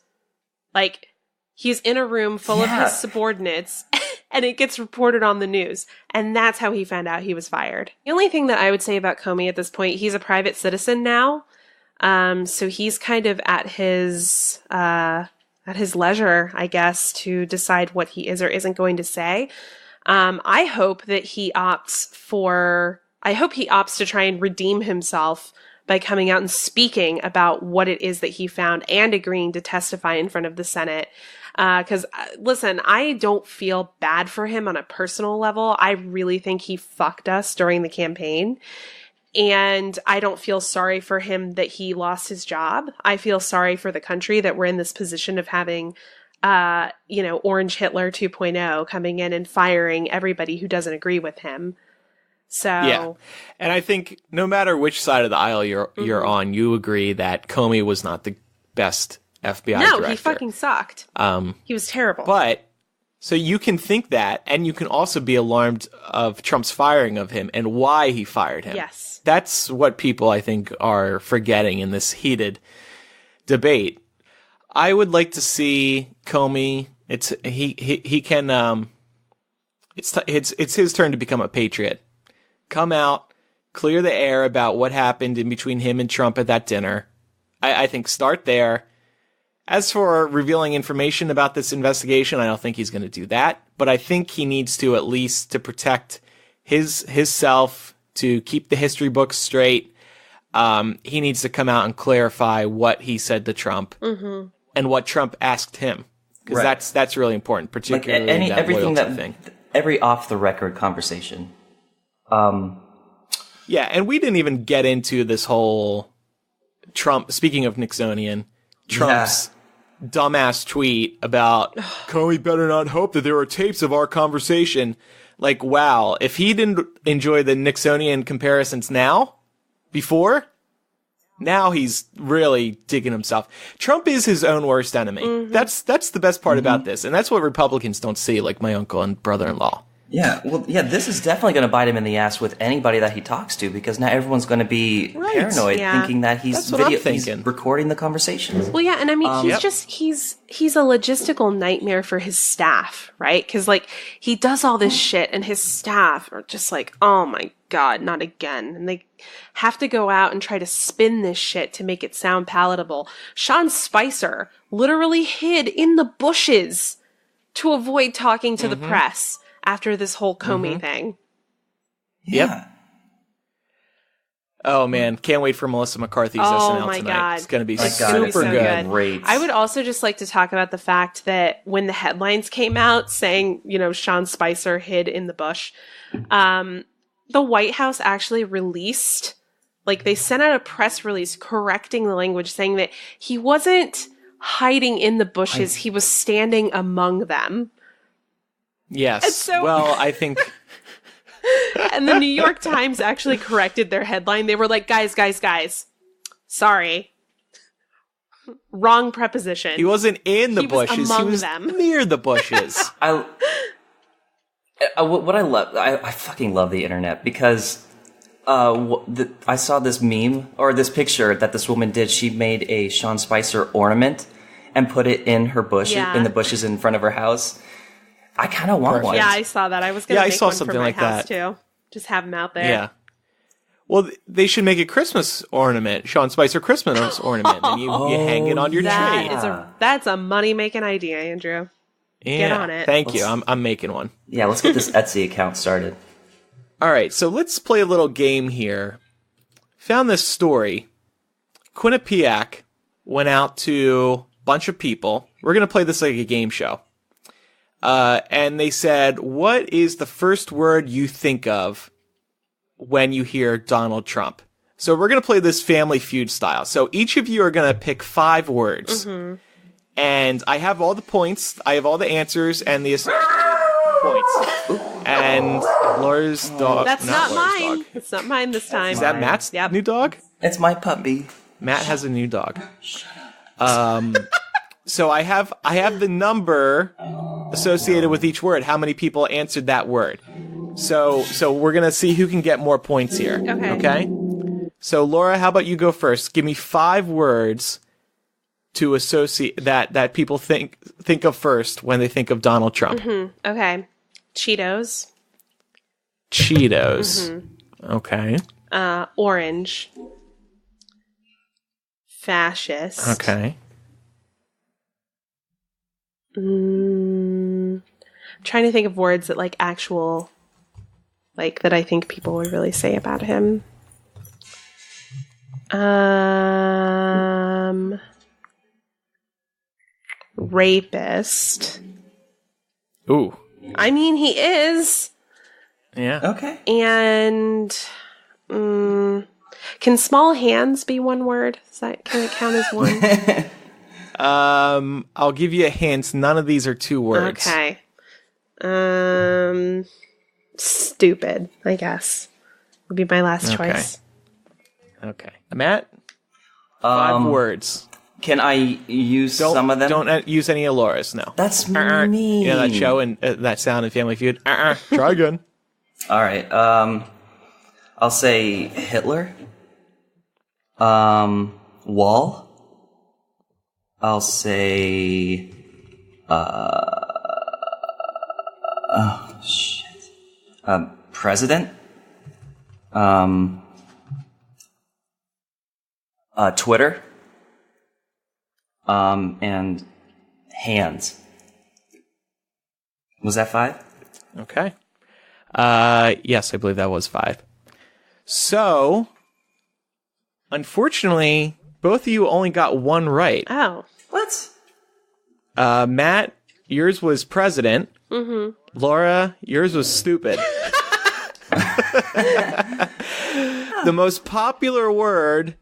Like, he's in a room full of his subordinates and it gets reported on the news. And that's how he found out he was fired. The only thing that I would say about Comey at this point, he's a private citizen now. So he's kind of at his leisure, I guess, to decide what he is or isn't going to say. I hope he opts to try and redeem himself by coming out and speaking about what it is that he found and agreeing to testify in front of the Senate. Because, listen, I don't feel bad for him on a personal level. I really think he fucked us during the campaign. And I don't feel sorry for him that he lost his job. I feel sorry for the country that we're in this position of having, Orange Hitler 2.0 coming in and firing everybody who doesn't agree with him. So yeah, and I think no matter which side of the aisle you're on, you agree that Comey was not the best FBI director. No, he fucking sucked. He was terrible. But so you can think that, and you can also be alarmed of Trump's firing of him and why he fired him. Yes, that's what people I think are forgetting in this heated debate. I would like to see Comey. It's his turn to become a patriot. Come out, clear the air about what happened in between him and Trump at that dinner. I think start there. As for revealing information about this investigation, I don't think he's going to do that. But I think he needs to, at least to protect his self, to keep the history books straight. He needs to come out and clarify what he said to Trump and what Trump asked him. Because that's really important, particularly that loyalty thing. Every off-the-record conversation. Yeah, and we didn't even get into this whole Trump, speaking of Nixonian, Trump's dumbass tweet about Comey better not hope that there are tapes of our conversation. Like, wow, if he didn't enjoy the Nixonian comparisons before, now he's really digging himself. Trump is his own worst enemy. That's the best part about this, and that's what Republicans don't see, like my uncle and brother-in-law. Yeah, well, this is definitely going to bite him in the ass with anybody that he talks to, because now everyone's going to be paranoid, thinking that he's recording the conversations. Well, yeah, and I mean, he's a logistical nightmare for his staff, right? Because, like, he does all this shit, and his staff are just like, oh my God, not again. And they have to go out and try to spin this shit to make it sound palatable. Sean Spicer literally hid in the bushes to avoid talking to the press after this whole Comey thing. Yep. Oh man, can't wait for Melissa McCarthy's SNL tonight. God. It's going to be super good. Great. I would also just like to talk about the fact that when the headlines came out saying, Sean Spicer hid in the bush, the White House actually released, they sent out a press release correcting the language, saying that he wasn't hiding in the bushes, he was standing among them. Yes. Well, I think... And the New York Times actually corrected their headline. They were like, guys, sorry. Wrong preposition. He wasn't in the bushes. He was them. Near the bushes. What I love, I fucking love the internet, because I saw this meme, or this picture that this woman did. She made a Sean Spicer ornament and put it in her bush, in the bushes in front of her house. I kind of want one. Yeah, I saw that. I was going to make one something for my like house, that too. Just have them out there. Yeah. Well, they should make a Christmas ornament, Sean Spicer Christmas ornament, and you hang it on your tree. That's a money-making idea, Andrew. Yeah, get on it. Thank you. I'm making one. Yeah, let's get this Etsy account started. All right, so let's play a little game here. Found this story. Quinnipiac went out to a bunch of people. We're going to play this like a game show. And they said, what is the first word you think of when you hear Donald Trump? So we're going to play this Family Feud style. So each of you are going to pick 5 words. And I have all the points. I have all the answers and the points. And Laura's dog. That's not mine. Dog. It's not mine this time. Is that Matt's new dog? It's my puppy. Matt has a new dog. Shut up. So I have the number associated with each word. How many people answered that word? So we're gonna see who can get more points here. Okay. So Laura, how about you go first? Give me 5 words to associate that people think of first when they think of Donald Trump. Okay. Cheetos. Okay. Orange. Fascist. Okay. trying to think of words that like actual, like that I think people would really say about him. Rapist. Ooh. I mean, he is. Yeah. Okay. And can small hands be one word? Can it count as one? I'll give you a hint. None of these are 2 words. Okay. Stupid, I guess, would be my last choice. Okay. Matt? 5 words. Can I use some of them? Don't use any of Laura's, no. That's mean. You know that show and that sound in Family Feud? Try again. All right. I'll say Hitler. Wall. I'll say. President. Twitter. And hands. Was that 5? Okay. Yes, I believe that was 5. So, unfortunately, both of you only got 1 right. Oh. What? Matt, yours was president. Mm-hmm. Laura, yours was stupid. The most popular word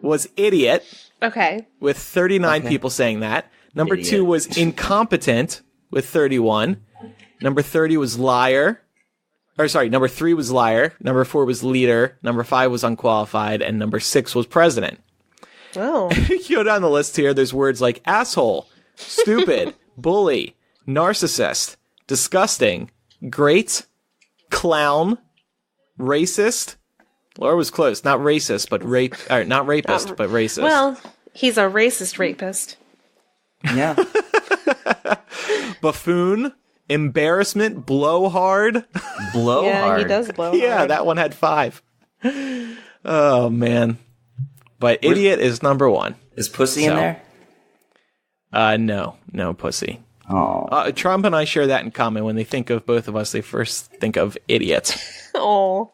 was idiot. Okay. With 39 people saying that. Number 2 was incompetent with 31. Number 30 was liar. Number 3 was liar. Number 4 was leader. Number 5 was unqualified. And number 6 was president. Oh. If you go down the list here, there's words like asshole, stupid, bully, narcissist, disgusting, great, clown, racist. Laura was close. Not racist, but not rapist, but racist. Well, he's a racist rapist. Yeah. Buffoon, embarrassment, blowhard. Blowhard. Yeah, he does blow hard. Yeah, that one had 5. Oh, man. But idiot is number 1. Is pussy in there? No pussy. Oh. Trump and I share that in common. When they think of both of us, they first think of idiot. Oh.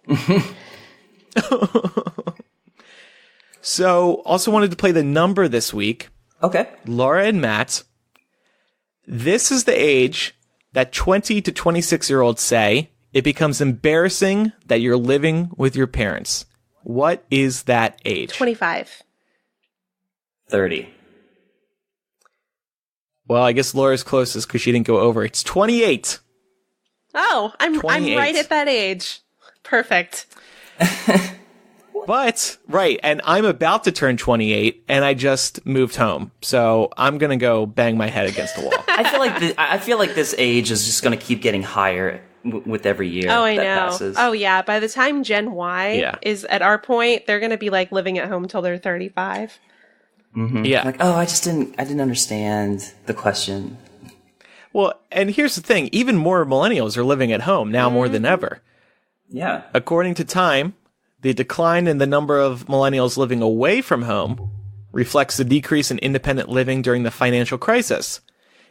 So, also wanted to play the number this week. Okay. Laura and Matt, this is the age that 20 to 26-year-olds say it becomes embarrassing that you're living with your parents. What is that age? 25. 30. Well, I guess Laura's closest because she didn't go over. It's 28. Oh, I'm 28. right at that age. Perfect. But, right, and I'm about to turn 28, and I just moved home. So I'm going to go bang my head against the wall. I feel like this age is just going to keep getting higher with every year I know. passes. Oh, yeah. By the time Gen Y is at our point, they're going to be like living at home till they're 35. Mm-hmm. Yeah. Like, I didn't understand the question. Well, and here's the thing. Even more millennials are living at home now more than ever. Yeah. According to Time, the decline in the number of millennials living away from home reflects the decrease in independent living during the financial crisis.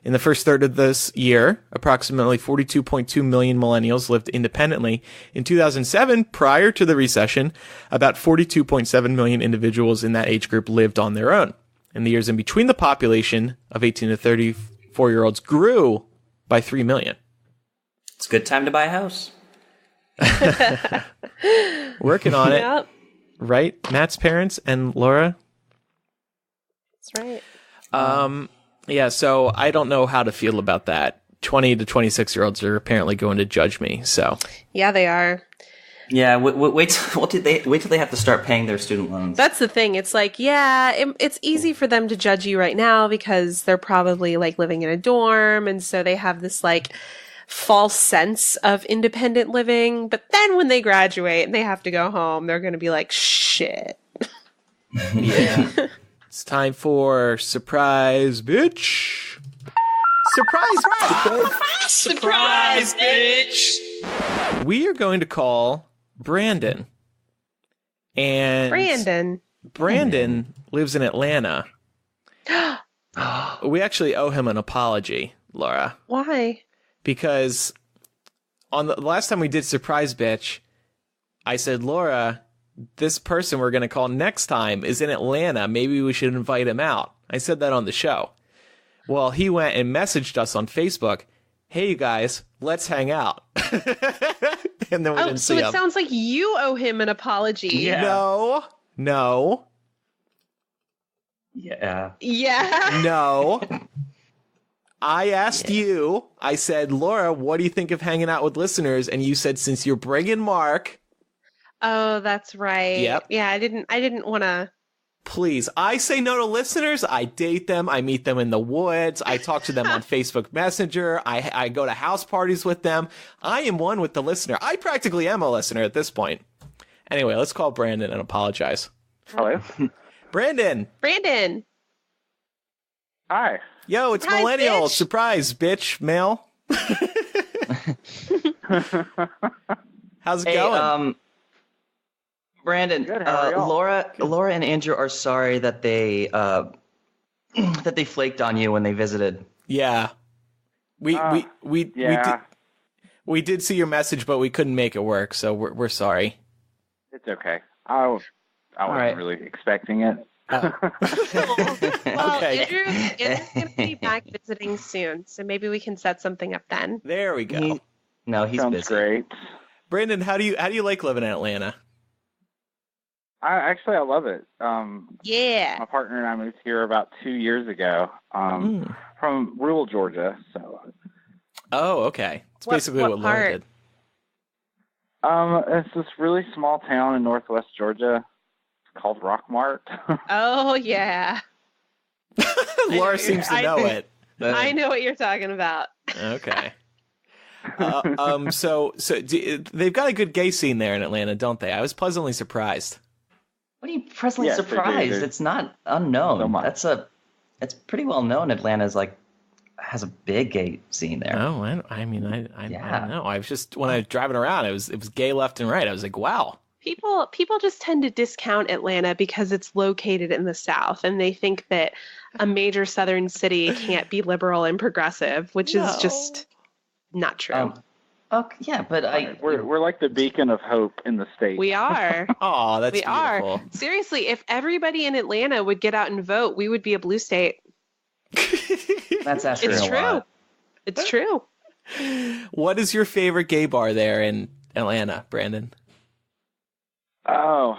In the first third of this year, approximately 42.2 million millennials lived independently. In 2007, prior to the recession, about 42.7 million individuals in that age group lived on their own. In the years in between, the population of 18 to 34-year-olds grew by 3 million. It's a good time to buy a house. Working on it. Yep. Right? Matt's parents and Laura? That's right. Yeah, so I don't know how to feel about that. 20 to 26-year-olds are apparently going to judge me, so. Yeah, they are. Yeah, wait till they have to start paying their student loans. That's the thing. It's like, it's easy for them to judge you right now because they're probably like living in a dorm, and so they have this like false sense of independent living. But then when they graduate and they have to go home, they're going to be like, shit. Yeah. It's time for Surprise Bitch. Surprise Bitch. We are going to call Brandon. And Brandon lives in Atlanta. We actually owe him an apology, Laura. Why? because on the last time we did Surprise Bitch, I said, Laura, this person we're going to call next time is in Atlanta. Maybe we should invite him out. I said that on the show. Well, he went and messaged us on Facebook. Hey, you guys, let's hang out. And then we didn't see him. So it sounds like you owe him an apology. Yeah. No. Yeah. Yeah. No. I asked you, I said, Laura, what do you think of hanging out with listeners? And you said, since you're bringing Mark. Oh, that's right. Yep. Yeah, I didn't want to. Please, I say no to listeners. I date them. I meet them in the woods. I talk to them on Facebook Messenger. I go to house parties with them. I am one with the listener. I practically am a listener at this point. Anyway, let's call Brandon and apologize. Hello? Brandon. Hi. Yo, it's Surprise, Millennial. bitch. Surprise, bitch, male. How's it going? Brandon, Good, how are y'all? Laura and Andrew are sorry that they that they flaked on you when they visited. Yeah. We did see your message, but we couldn't make it work, so we're sorry. It's okay. I wasn't right. really expecting it. Well, Okay. Andrew's going to be back visiting soon, so maybe we can set something up then. There we go. He's Sounds busy. great. Brandon, how do you like living in Atlanta? I love it. Yeah. My partner and I moved here about 2 years ago from rural Georgia. So Oh, okay. It's basically what what Laura part? did. it's this really small town in northwest Georgia. It's called Rockmart. Oh, yeah. Laura seems to know it. I know what you're talking about. Okay. They've got a good gay scene there in Atlanta, don't they? I was pleasantly surprised. What are you presently Yes, they do. surprised? There's It's not unknown. so much. It's pretty well known. Atlanta's has a big gay scene there. Oh, I don't Yeah. know. I was just when I was driving around, it was gay left and right. I was like, wow. People just tend to discount Atlanta because it's located in the South, and they think that a major southern city can't be liberal and progressive, which is just not true. Okay, yeah, but we're like the beacon of hope in the state. We are. Oh, that's We beautiful. are. Seriously, if everybody in Atlanta would get out and vote, we would be a blue state. that's asking It's a true. lot. It's true. What is your favorite gay bar there in Atlanta, Brandon? Oh,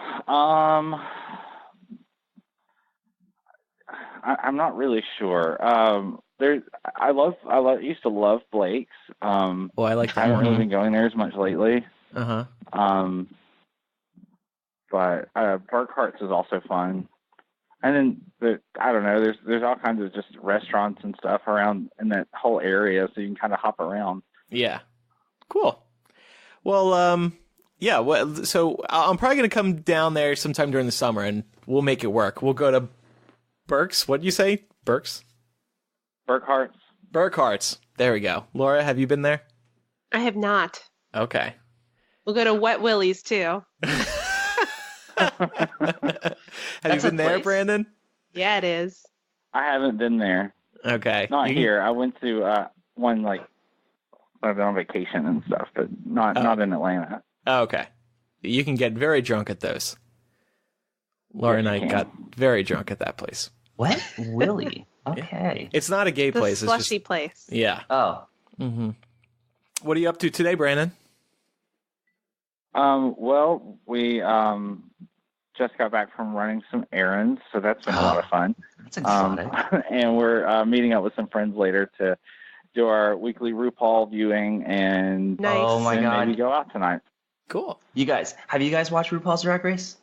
I'm not really sure. I used to love Blake's. Oh, I like I that. haven't really been going there as much lately. Uh-huh. But Burkhart's is also fun. And then I don't know. There's all kinds of just restaurants and stuff around in that whole area, so you can kind of hop around. Yeah. Cool. Well, yeah. Well, so I'm probably going to come down there sometime during the summer, and we'll make it work. We'll go to Burke's. What did you say? Burke's? Burkhart's. There we go. Laura, have you been there? I have not. Okay. We'll go to Wet Willie's too. Have you been there, place. Brandon? Yeah, it is. I haven't been there. Okay. Not here. I went to one I've been on vacation and stuff, but not in Atlanta. Oh, okay. You can get very drunk at those. Laura and I Yes, you got very drunk at that place. What? Willie? Okay. It's not a gay The place. slushy It's just, place. yeah. Oh. What are you up to today, Brandon? Well, we just got back from running some errands, so that's been a lot of fun. That's exotic. And we're meeting up with some friends later to do our weekly RuPaul viewing and Nice. Oh my then God. maybe go out tonight. Cool. Have you guys watched RuPaul's Drag Race?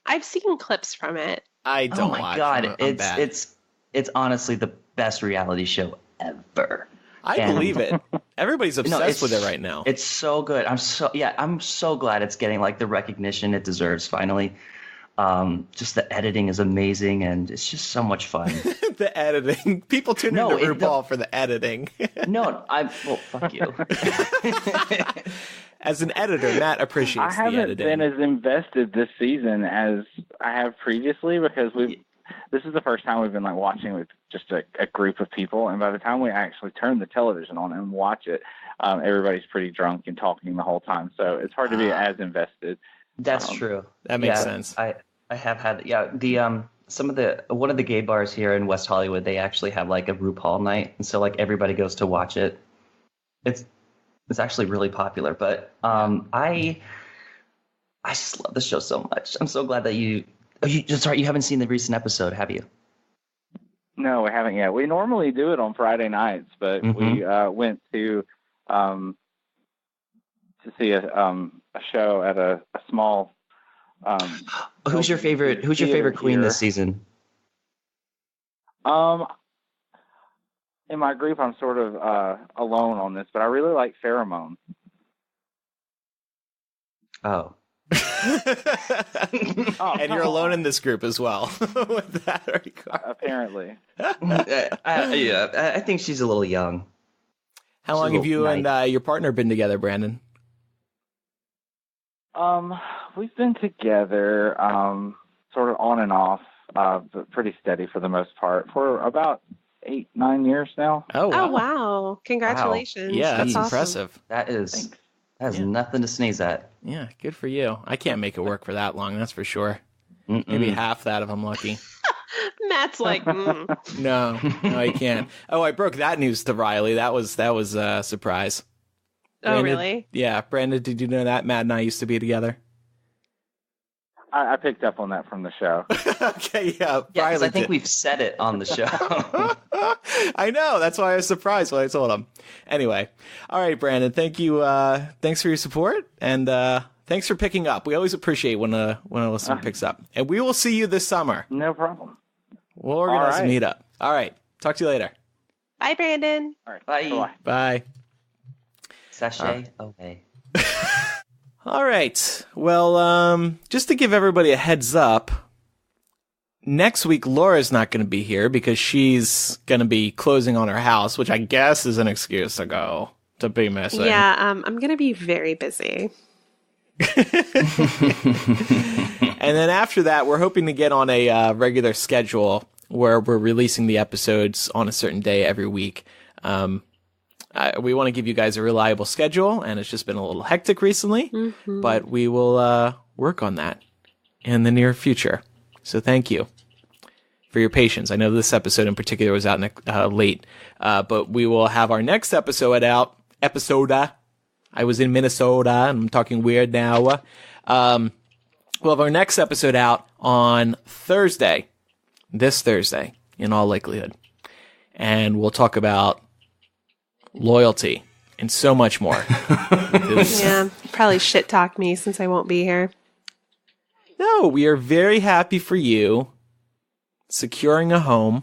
I've seen clips from it. I don't Oh my watch. God. I'm bad. It's honestly the best reality show ever. I and- believe it. Everybody's obsessed with it right now. It's so good. I'm so glad it's getting the recognition it deserves finally. Just the editing is amazing and it's just so much fun. The editing. People tune into RuPaul for the editing. Fuck you. As an editor, Matt I appreciates the haven't editing. been as invested this season as I have previously because this is the first time we've been like watching with just a group of people, and by the time we actually turn the television on and watch it, everybody's pretty drunk and talking the whole time, so it's hard to be as invested. That's true. That makes sense. I have had one of the gay bars here in West Hollywood, they actually have like a RuPaul night, and so like everybody goes to watch it. It's actually really popular, but I just love the show so much. I'm so glad that you haven't seen the recent episode, have you? No, we haven't yet. We normally do it on Friday nights, but we went to see a show at a small. Who's your favorite queen this season? In my group, I'm sort of alone on this, but I really like Pheromone. Oh. And you're alone in this group as well. With that, apparently. I think she's a little young. How long have you and your partner been together, Brandon? We've been together, sort of on and off, but pretty steady for the most part, for about 8-9 years now. Oh wow! Oh, wow. Congratulations! Wow. Yeah, that's awesome. impressive. That is nothing to sneeze at. Yeah, good for you. I can't make it work for that long, that's for sure. Maybe half that if I'm lucky. Matt's like, No, I can't. Oh, I broke that news to Riley. That was a surprise. Oh, really? Yeah, Brandon, did you know that Matt and I used to be together? I picked up on that from the show. Okay, yeah. Yeah, because I think we've said it on the show. I know. That's why I was surprised when I told him. Anyway, all right, Brandon. Thank you. Thanks for your support, and thanks for picking up. We always appreciate when a listener picks up. And we will see you this summer. No problem. We'll organize a meetup. All right. Talk to you later. bye, Brandon. All right. Bye. Bye. Sashay away. All right. Well, just to give everybody a heads up, next week Laura's not going to be here because she's going to be closing on her house, which I guess is an excuse to be missing. Yeah, I'm going to be very busy. And then after that, we're hoping to get on a regular schedule where we're releasing the episodes on a certain day every week. We want to give you guys a reliable schedule, and it's just been a little hectic recently, but we will work on that in the near future. So thank you for your patience. I know this episode in particular was out late, but we will have our next episode out. I was in Minnesota, and I'm talking weird now. We'll have our next episode out on Thursday, this Thursday, in all likelihood. And we'll talk about loyalty and so much more. Yeah, probably shit talk me since I won't be here. No, we are very happy for you securing a home.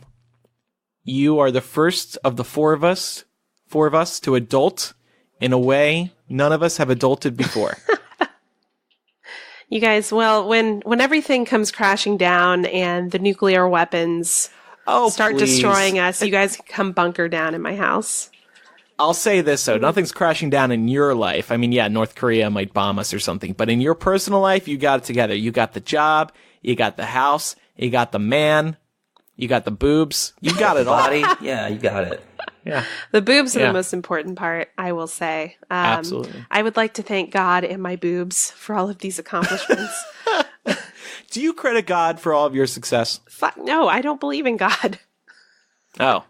You are the first of the four of us to adult in a way none of us have adulted before. You guys, well, when everything comes crashing down and the nuclear weapons start destroying us, you guys can come bunker down in my house. I'll say this, though. Nothing's crashing down in your life. I mean, yeah, North Korea might bomb us or something. But in your personal life, you got it together. You got the job. You got the house. You got the man. You got the boobs. You got it all. Body. Yeah, you got it. Yeah. The boobs are the most important part, I will say. Absolutely. I would like to thank God and my boobs for all of these accomplishments. Do you credit God for all of your success? Fuck no, I don't believe in God. Oh.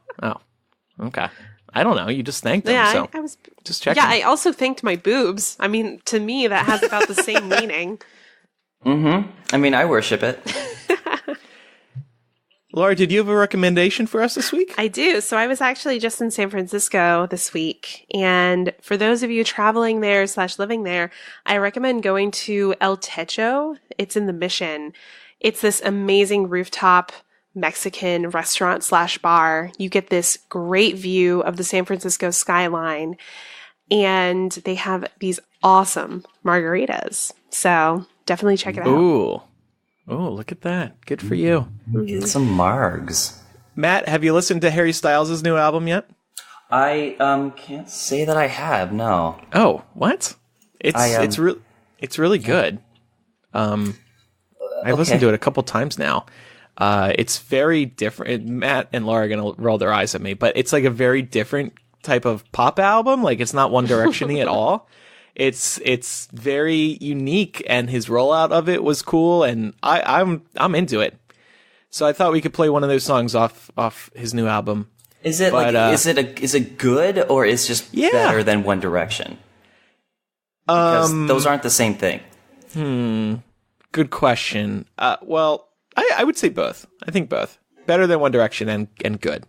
Okay. I don't know. You just thanked them. Yeah, so I was just checking. Yeah, I also thanked my boobs. I mean, to me, that has about the same meaning. I mean, I worship it. Laura, did you have a recommendation for us this week? I do. So I was actually just in San Francisco this week. And for those of you traveling there / living there, I recommend going to El Techo. It's in the Mission. It's this amazing rooftop Mexican restaurant / bar. You get this great view of the San Francisco skyline, and they have these awesome margaritas. So definitely check it out. Ooh, look at that. Good for you. Get some margs. Matt, have you listened to Harry Styles' new album yet? I can't say that I have, no. Oh, what? It's really good. I've listened to it a couple times now. It's very different. Matt and Laura are going to roll their eyes at me, but it's like a very different type of pop album. Like it's not One Direction-y at all. It's very unique, and his rollout of it was cool, and I'm into it. So I thought we could play one of those songs off his new album. Is it is it good, or is it just better than One Direction? Because those aren't the same thing. Good question. Well, I would say both. I think both. Better than One Direction and good.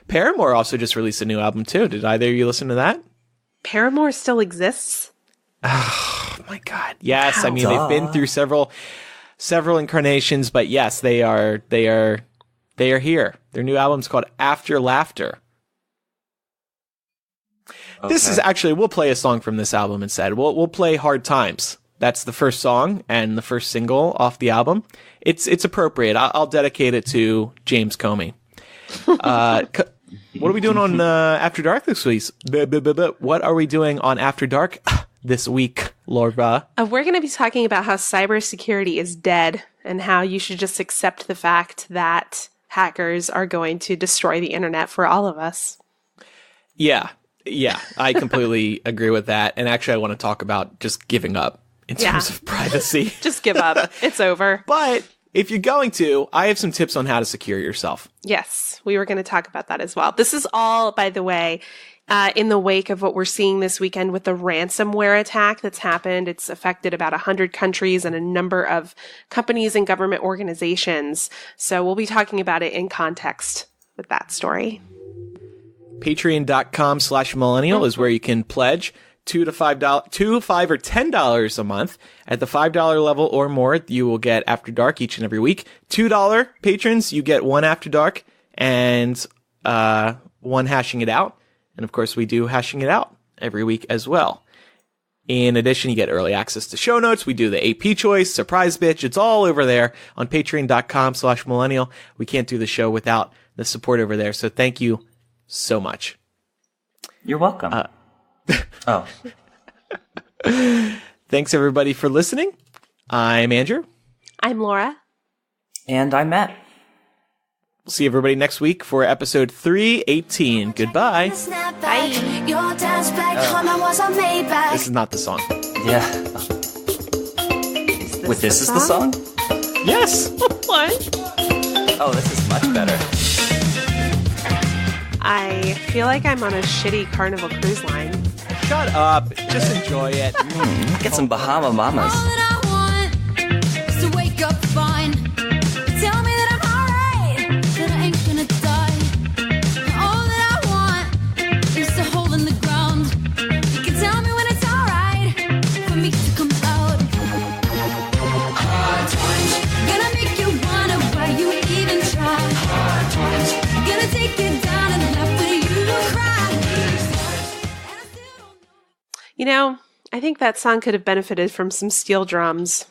Paramore also just released a new album too. Did either of you listen to that? Paramore still exists? Oh my God. Yes. Wow. I mean, they've been through several incarnations, but yes, they are here. Their new album's called After Laughter. Okay. This is actually, we'll play a song from this album instead. We'll play Hard Times. That's the first song and the first single off the album. It's appropriate. I'll dedicate it to James Comey. What are we doing on After Dark this week? What are we doing on After Dark this week, Laura? We're going to be talking about how cybersecurity is dead and how you should just accept the fact that hackers are going to destroy the internet for all of us. Yeah, I completely agree with that. And actually, I want to talk about just giving up in terms of privacy. Just give up. It's over. But if you're going to, I have some tips on how to secure yourself. Yes, we were going to talk about that as well. This is all, by the way, in the wake of what we're seeing this weekend with the ransomware attack that's happened. It's affected about 100 countries and a number of companies and government organizations. So we'll be talking about it in context with that story. Patreon.com/millennial is where you can pledge $2 to $5 or $10 a month. At the $5 level or more, you will get After Dark each and every week. $2 patrons, you get one After Dark and one Hashing It Out. And of course, we do Hashing It Out every week as well. In addition, you get early access to show notes. We do the AP choice, surprise bitch. It's all over there on patreon.com/millennial. We can't do the show without the support over there. So thank you so much. You're welcome. Thanks everybody for listening. I'm Andrew. I'm Laura. And I'm Matt. We'll see everybody next week for episode 318. Goodbye. Bye. This is not the song. Yeah. Wait, this is the song? Yes. What? Oh, this is much better. I feel like I'm on a shitty Carnival cruise line. Shut up. Just enjoy it. Get some Bahama Mamas. All that I want is to wake up fine. Tell me that I'm alright, that I ain't gonna die. All that I want is a hole in the ground. You can tell me when it's alright for me to come out. Hard times. Gonna make you wonder why you even try. Hard times. Gonna take you down and laugh when you cry. You know, I think that song could have benefited from some steel drums.